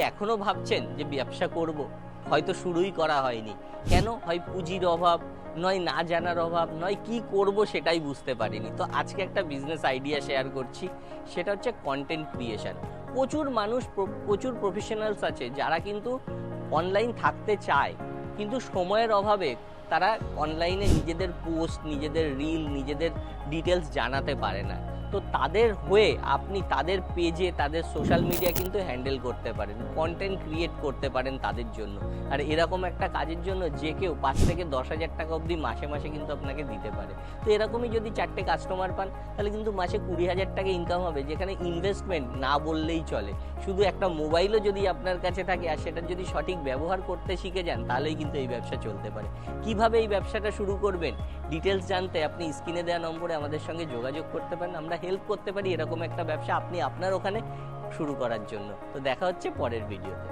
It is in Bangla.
এখনো ভাবছেন যে ব্যবসা করব, হয়তো শুরুই করা হয়নি, কেন? হয় পুঁজির অভাব, নয় না জানার অভাব, নয় কি করব সেটাই বুঝতে পারিনি। তো আজকে একটা বিজনেস আইডিয়া শেয়ার করছি, সেটা হচ্ছে কন্টেন্ট ক্রিয়েশন। প্রচুর মানুষ, প্রচুর প্রফেশনালস আছে যারা কিন্তু অনলাইন থাকতে চায়, কিন্তু সময়ের অভাবে তারা অনলাইনে নিজেদের পোস্ট, নিজেদের রিল, নিজেদের ডিটেলস জানাতে পারে না। তো তাদের হয়ে আপনি তাদের পেজে, তাদের সোশ্যাল মিডিয়া কিন্তু হ্যান্ডেল করতে পারেন, কন্টেন্ট ক্রিয়েট করতে পারেন তাদের জন্য। আর এরকম একটা কাজের জন্য যে কেউ 5 থেকে 10,000 টাকা অবধি মাসে মাসে কিন্তু আপনাকে দিতে পারে। তো এরকমই যদি 4টে কাস্টমার পান, তাহলে কিন্তু মাসে 20,000 টাকা ইনকাম হবে, যেখানে ইনভেস্টমেন্ট না বললেই চলে। শুধু একটা মোবাইলও যদি আপনার কাছে থাকে আর সেটার যদি সঠিক ব্যবহার করতে শিখে যান, তাহলেই কিন্তু এই ব্যবসা চলতে পারে। কিভাবে এই ব্যবসাটা শুরু করবেন, ডিটেলস জানতে আপনি স্ক্রিনে দেওয়া নম্বরে আমাদের সঙ্গে যোগাযোগ করতে পারেন। আমরা হেল্প করতে পারি এরকম একটা ব্যবসা আপনি আপনার ওখানে শুরু করার জন্য। তো দেখা হচ্ছে পরের ভিডিওতে।